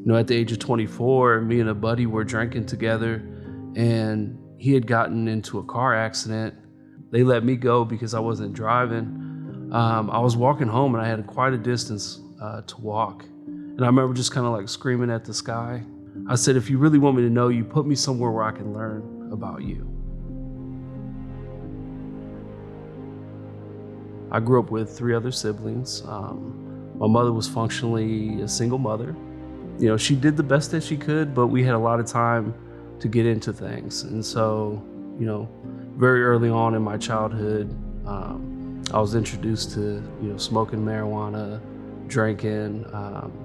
At the age of 24, me and a buddy were drinking together, and he had gotten into a car accident. They let me go because I wasn't driving. I was walking home, and I had quite a distance to walk. And I remember just kind of like screaming at the sky. I said, if you really want me to know you, put me somewhere where I can learn about you. I grew up with 3 other siblings. My mother was functionally a single mother. She did the best that she could, but we had a lot of time to get into things. And so, very early on in my childhood, I was introduced to, smoking marijuana, drinking,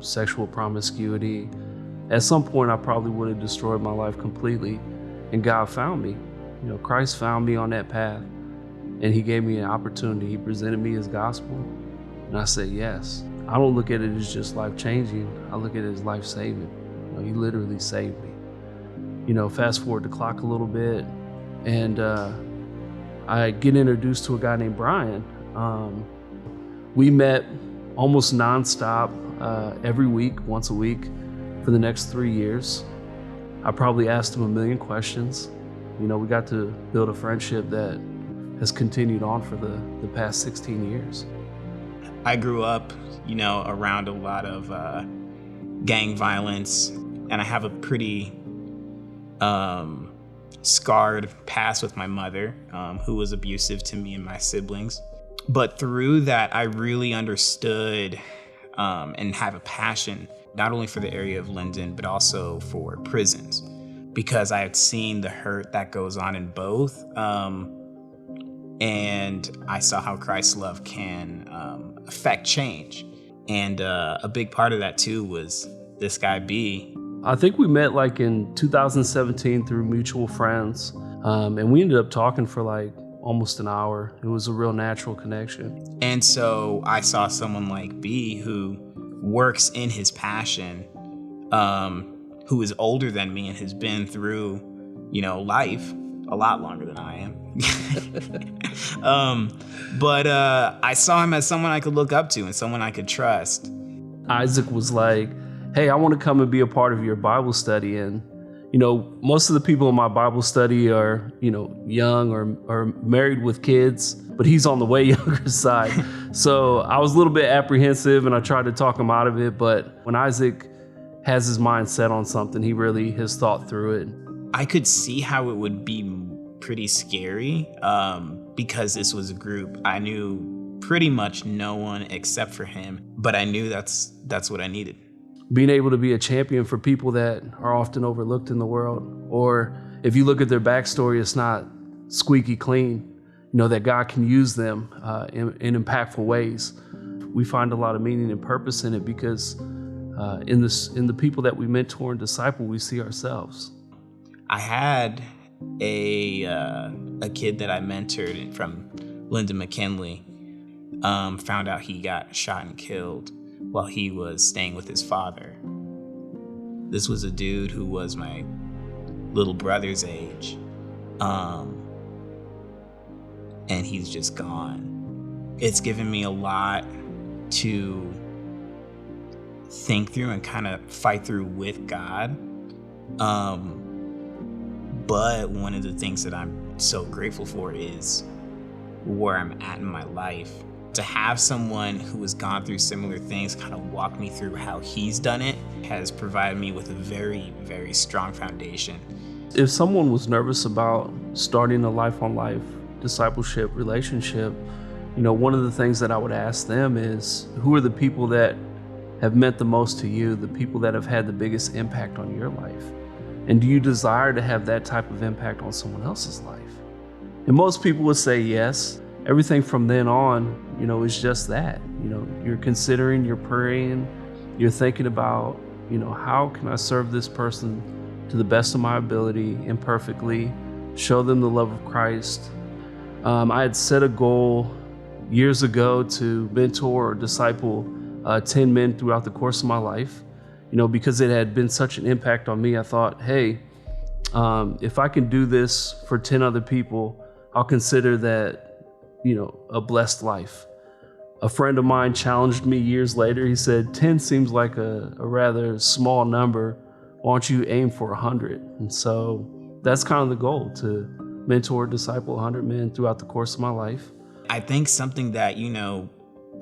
sexual promiscuity. At some point, I probably would have destroyed my life completely, and God found me. Christ found me on that path, and he gave me an opportunity. He presented me his gospel, and I said yes. I don't look at it as just life-changing. I look at it as life-saving. He literally saved me. Fast forward the clock a little bit, and I get introduced to a guy named Brian. We met almost nonstop every week, once a week, for the next 3 years. I probably asked him a million questions. We got to build a friendship that has continued on for the past 16 years. I grew up, around a lot of gang violence, and I have a pretty scarred past with my mother, who was abusive to me and my siblings. But through that, I really understood and have a passion, not only for the area of Linden, but also for prisons, because I had seen the hurt that goes on in both. And I saw how Christ's love can affect change. And a big part of that too was this guy B. I think we met like in 2017 through mutual friends. And we ended up talking for like almost an hour. It was a real natural connection. And so I saw someone like B who works in his passion, who is older than me and has been through, life a lot longer than I am. But I saw him as someone I could look up to and someone I could trust. Isaac was like, hey, I want to come and be a part of your Bible study. And, most of the people in my Bible study are, young or married with kids, but he's on the way younger side. So I was a little bit apprehensive, and I tried to talk him out of it. But when Isaac has his mind set on something, he really has thought through it. I could see how it would be pretty scary because this was a group. I knew pretty much no one except for him, but I knew that's what I needed. Being able to be a champion for people that are often overlooked in the world, or if you look at their backstory, it's not squeaky clean, that God can use them in impactful ways. We find a lot of meaning and purpose in it because in the people that we mentor and disciple, we see ourselves. I had a kid that I mentored from Lyndon McKinley, found out he got shot and killed while he was staying with his father. This was a dude who was my little brother's age, and he's just gone. It's given me a lot to think through and kind of fight through with God. But one of the things that I'm so grateful for is where I'm at in my life. To have someone who has gone through similar things kind of walk me through how he's done it has provided me with a very, very strong foundation. If someone was nervous about starting a life-on-life discipleship relationship, one of the things that I would ask them is, who are the people that have meant the most to you, the people that have had the biggest impact on your life? And do you desire to have that type of impact on someone else's life? And most people would say yes. Everything from then on, is just that. You're considering, you're praying, you're thinking about, how can I serve this person to the best of my ability, imperfectly, show them the love of Christ. I had set a goal years ago to mentor or disciple 10 men throughout the course of my life. Because it had been such an impact on me, I thought, hey, if I can do this for 10 other people, I'll consider that, a blessed life. A friend of mine challenged me years later. He said, 10 seems like a rather small number. Why don't you aim for 100? And so that's kind of the goal, to mentor, disciple 100 men throughout the course of my life. I think something that,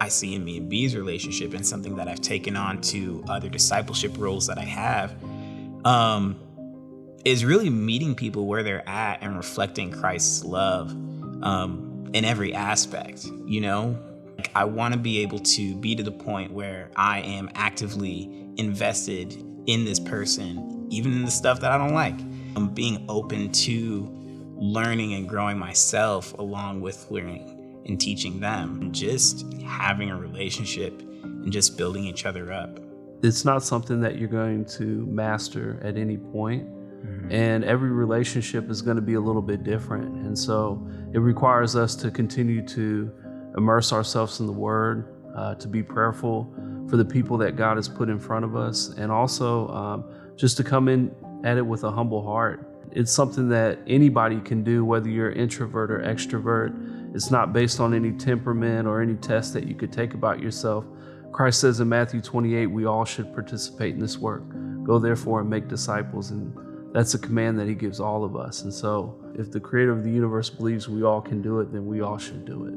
I see in me and B's relationship, and something that I've taken on to other discipleship roles that I have, is really meeting people where they're at and reflecting Christ's love in every aspect. I want to be able to be to the point where I am actively invested in this person, even in the stuff that I don't like. I'm being open to learning and growing myself along with learning and teaching them, and just having a relationship and just building each other up. It's not something that you're going to master at any point. And every relationship is going to be a little bit different. And so it requires us to continue to immerse ourselves in the Word, to be prayerful for the people that God has put in front of us, and also just to come in at it with a humble heart. It's something that anybody can do, whether you're an introvert or extrovert. It's not based on any temperament or any test that you could take about yourself. Christ says in Matthew 28, we all should participate in this work. Go therefore and make disciples. And that's a command that he gives all of us. And so if the creator of the universe believes we all can do it, then we all should do it.